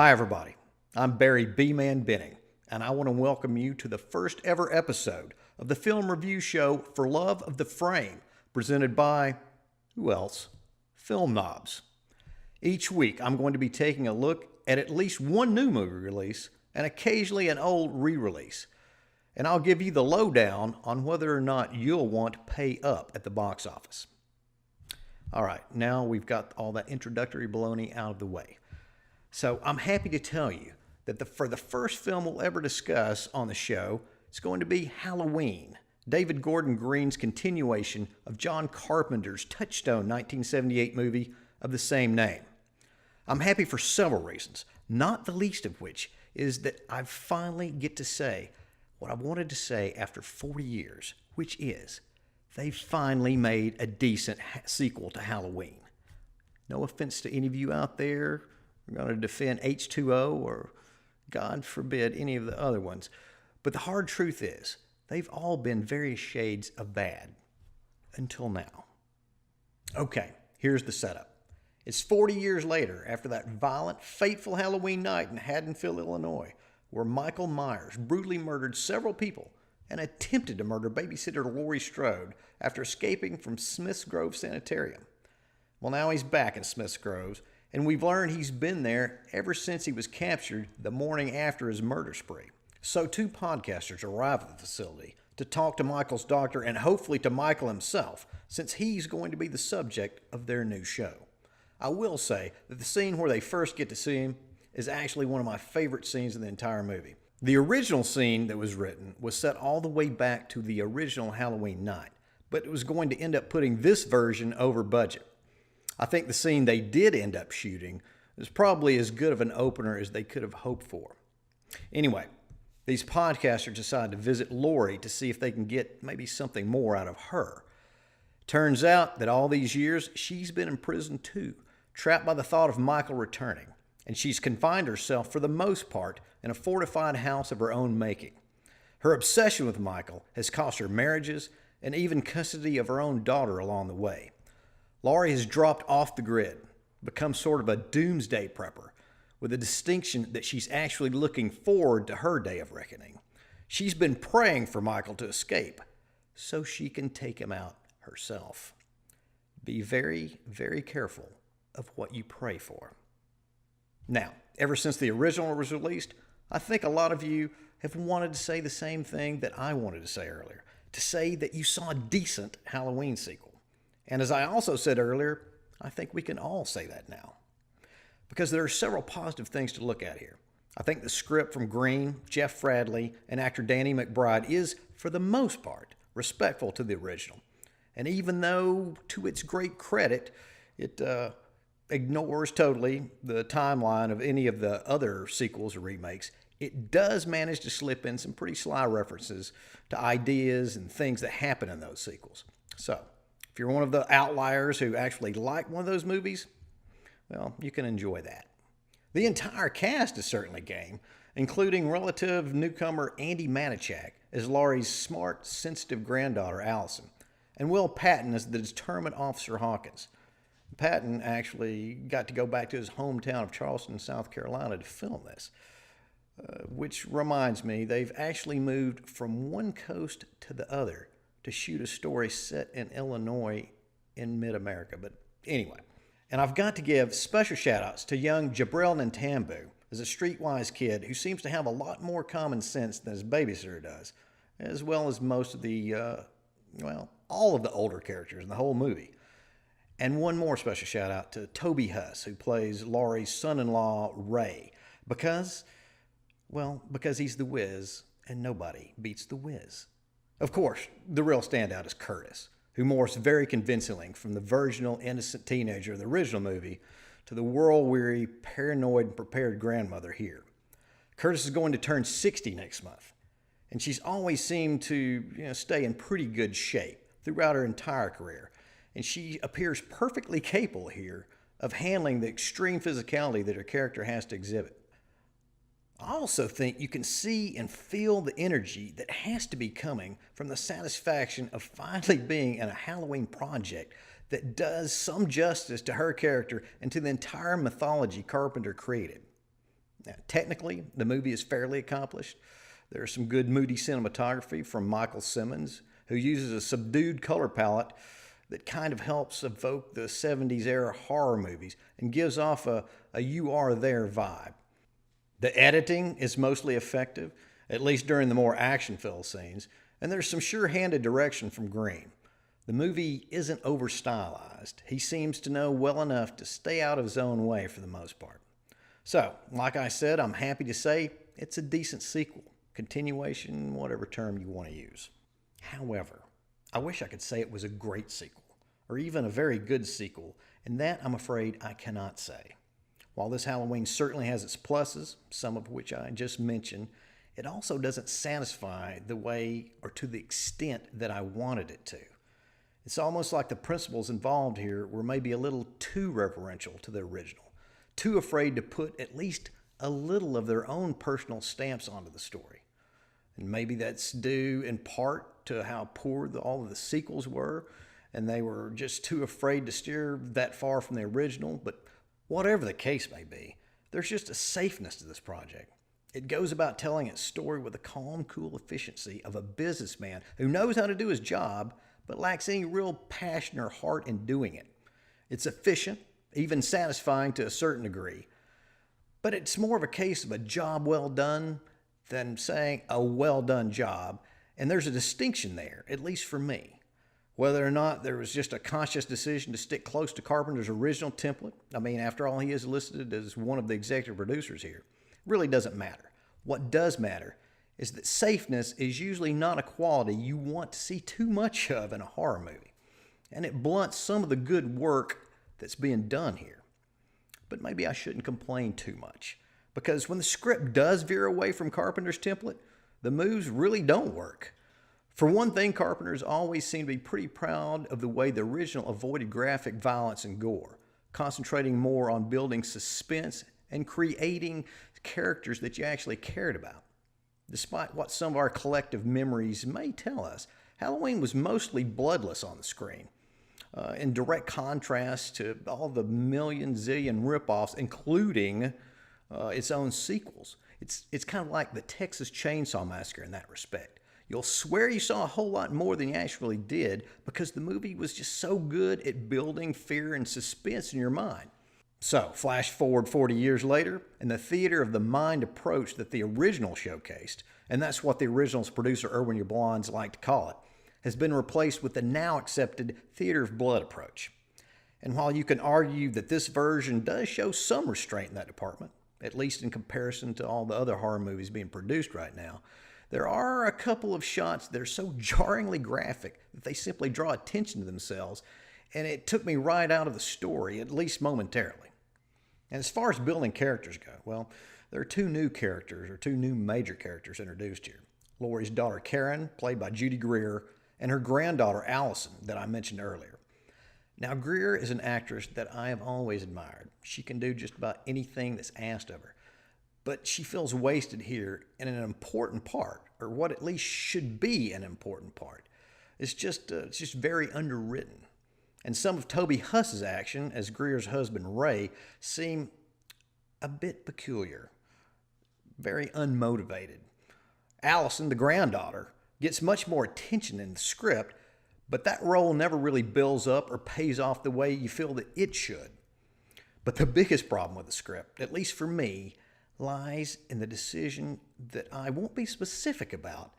Hi, everybody. I'm Barry Benning, and I want to welcome you to the first ever episode of the film review show For Love of the Frame, presented by, who else? Film Nobs. Each week, I'm going to be taking a look at least one new movie release and occasionally an old re-release. And I'll give you the lowdown on whether or not you'll want to pay up at the box office. All right, now we've got all that introductory baloney out of the way. So I'm happy to tell you that for the first film we'll ever discuss on the show, it's going to be Halloween, David Gordon Green's continuation of John Carpenter's touchstone 1978 movie of the same name. I'm happy for several reasons, not the least of which is that I finally get to say what I wanted to say after 40 years, which is they finally made a decent sequel to Halloween. No offense to any of you out there who are going to defend H2O or, God forbid, any of the other ones. But the hard truth is, they've all been various shades of bad until now. Okay, here's the setup. It's 40 years later after that violent, fateful Halloween night in Haddonfield, Illinois, where Michael Myers brutally murdered several people and attempted to murder babysitter Laurie Strode after escaping from Smith's Grove Sanitarium. Well, now he's back in Smith's Grove, and we've learned he's been there ever since he was captured the morning after his murder spree. So two podcasters arrive at the facility to talk to Michael's doctor and hopefully to Michael himself, since he's going to be the subject of their new show. I will say that the scene where they first get to see him is actually one of my favorite scenes in the entire movie. The original scene that was written was set all the way back to the original Halloween night, but it was going to end up putting this version over budget. I think the scene they did end up shooting was probably as good of an opener as they could have hoped for. Anyway, these podcasters decide to visit Laurie to see if they can get maybe something more out of her. Turns out that all these years, she's been in prison too, trapped by the thought of Michael returning. And she's confined herself, for the most part, in a fortified house of her own making. Her obsession with Michael has cost her marriages and even custody of her own daughter along the way. Laurie has dropped off the grid, become sort of a doomsday prepper, with the distinction that she's actually looking forward to her day of reckoning. She's been praying for Michael to escape so she can take him out herself. Be very, very careful of what you pray for. Now, ever since the original was released, I think a lot of you have wanted to say the same thing that I wanted to say earlier, to say that you saw a decent Halloween sequel. And as I also said earlier, I think we can all say that now. Because there are several positive things to look at here. I think the script from Green, Jeff Fradley, and actor Danny McBride is, for the most part, respectful to the original. And even though, to its great credit, it ignores totally the timeline of any of the other sequels or remakes, it does manage to slip in some pretty sly references to ideas and things that happen in those sequels. So, if you're one of the outliers who actually like one of those movies, well, you can enjoy that. The entire cast is certainly game, including relative newcomer Andy Manichak as Laurie's smart, sensitive granddaughter, Allison, and Will Patton as the determined Officer Hawkins. Patton actually got to go back to his hometown of Charleston, South Carolina to film this. Which reminds me, they've actually moved from one coast to the other to shoot a story set in Illinois in mid-America. But anyway, and I've got to give special shout-outs to young Jabril Nantambu as a streetwise kid who seems to have a lot more common sense than his babysitter does, as well as most of the, all of the older characters in the whole movie. And one more special shout out to Toby Huss, who plays Laurie's son-in-law, Ray, because he's the Wiz, and nobody beats the Wiz. Of course, the real standout is Curtis, who morphs very convincingly from the virginal, innocent teenager of the original movie to the world-weary, paranoid, and prepared grandmother here. Curtis is going to turn 60 next month, and she's always seemed to stay in pretty good shape throughout her entire career. And she appears perfectly capable here of handling the extreme physicality that her character has to exhibit. I also think you can see and feel the energy that has to be coming from the satisfaction of finally being in a Halloween project that does some justice to her character and to the entire mythology Carpenter created. Now, technically, the movie is fairly accomplished. There's some good moody cinematography from Michael Simmons, who uses a subdued color palette that kind of helps evoke the 70s era horror movies and gives off a you are there vibe. The editing is mostly effective, at least during the more action-filled scenes, and there's some sure-handed direction from Green. The movie isn't over-stylized. He seems to know well enough to stay out of his own way for the most part. So, like I said, I'm happy to say it's a decent sequel, continuation, whatever term you want to use. However, I wish I could say it was a great sequel, or even a very good sequel, and that I'm afraid I cannot say. While this Halloween certainly has its pluses, some of which I just mentioned, it also doesn't satisfy the way or to the extent that I wanted it to. It's almost like the principals involved here were maybe a little too reverential to the original, too afraid to put at least a little of their own personal stamps onto the story. And maybe that's due in part to how poor all of the sequels were, and they were just too afraid to steer that far from the original. But whatever the case may be, there's just a safeness to this project. It goes about telling its story with the calm, cool efficiency of a businessman who knows how to do his job, but lacks any real passion or heart in doing it. It's efficient, even satisfying to a certain degree, but it's more of a case of a job well done than saying a well done job, and there's a distinction there, at least for me. Whether or not there was just a conscious decision to stick close to Carpenter's original template, I mean, after all, he is listed as one of the executive producers here, really doesn't matter. What does matter is that safeness is usually not a quality you want to see too much of in a horror movie, and it blunts some of the good work that's being done here. But maybe I shouldn't complain too much, because when the script does veer away from Carpenter's template, the moves really don't work. For one thing, Carpenter's always seemed to be pretty proud of the way the original avoided graphic violence and gore, concentrating more on building suspense and creating characters that you actually cared about. Despite what some of our collective memories may tell us, Halloween was mostly bloodless on the screen, in direct contrast to all the million zillion ripoffs, including its own sequels. It's kind of like the Texas Chainsaw Massacre in that respect. You'll swear you saw a whole lot more than you actually did because the movie was just so good at building fear and suspense in your mind. So, flash forward 40 years later, and the theater of the mind approach that the original showcased, and that's what the original's producer Irwin Yablans liked to call it, has been replaced with the now accepted theater of blood approach. And while you can argue that this version does show some restraint in that department, at least in comparison to all the other horror movies being produced right now, there are a couple of shots that are so jarringly graphic that they simply draw attention to themselves, and it took me right out of the story, at least momentarily. And as far as building characters go, well, there are two new major characters introduced here. Laurie's daughter Karen, played by Judy Greer, and her granddaughter Allison, that I mentioned earlier. Now, Greer is an actress that I have always admired. She can do just about anything that's asked of her. But she feels wasted here in an important part, or what at least should be an important part. It's just very underwritten. And some of Toby Huss's action as Greer's husband Ray seem a bit peculiar, very unmotivated. Allison, the granddaughter, gets much more attention in the script, but that role never really builds up or pays off the way you feel that it should. But the biggest problem with the script, at least for me, lies in the decision that I won't be specific about.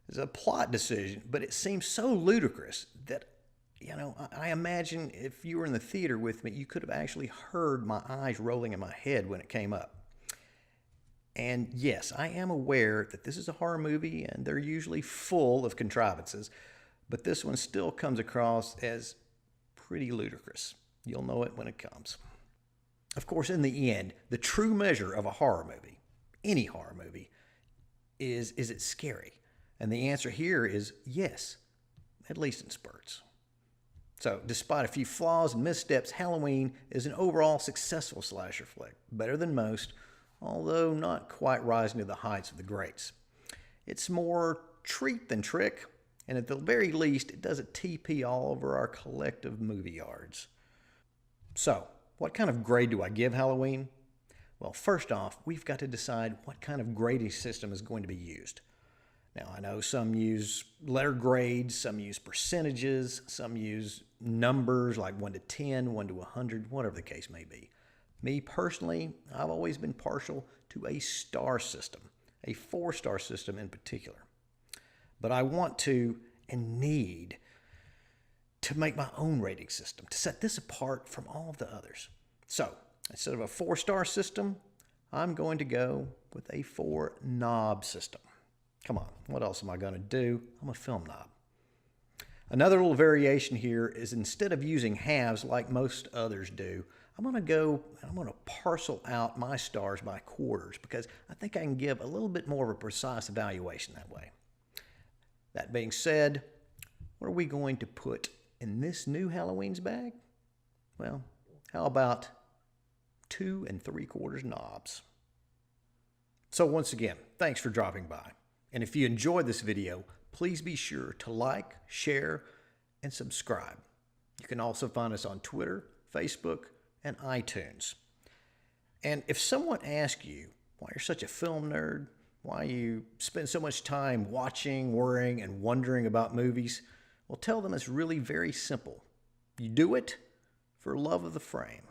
It's a plot decision, but it seems so ludicrous that, I imagine if you were in the theater with me, you could have actually heard my eyes rolling in my head when it came up. And yes, I am aware that this is a horror movie and they're usually full of contrivances, but this one still comes across as pretty ludicrous. You'll know it when it comes. Of course, in the end, the true measure of a horror movie, any horror movie, is it scary? And the answer here is yes, at least in spurts. So, despite a few flaws and missteps, Halloween is an overall successful slasher flick, better than most, although not quite rising to the heights of the greats. It's more treat than trick, and at the very least, it doesn't TP all over our collective movie yards. So, what kind of grade do I give Halloween? Well, first off, we've got to decide what kind of grading system is going to be used. Now, I know some use letter grades, some use percentages, some use numbers like 1 to 10, 1 to 100, whatever the case may be. Me personally, I've always been partial to a star system, a 4-star system in particular. But I want to and need to make my own rating system to set this apart from all of the others. So, instead of a 4-star system, I'm going to go with a 4 knob system. Come on, what else am I going to do? I'm a film knob. Another little variation here is instead of using halves like most others do, I'm going to parcel out my stars by quarters because I think I can give a little bit more of a precise evaluation that way. That being said, what are we going to put in this new Halloween's bag? Well, how about 2 3/4 knobs? So once again, thanks for dropping by. And if you enjoyed this video, please be sure to like, share, and subscribe. You can also find us on Twitter, Facebook, and iTunes. And if someone asks you why you're such a film nerd, why you spend so much time watching, worrying, and wondering about movies, well, tell them it's really very simple. You do it for love of the frame.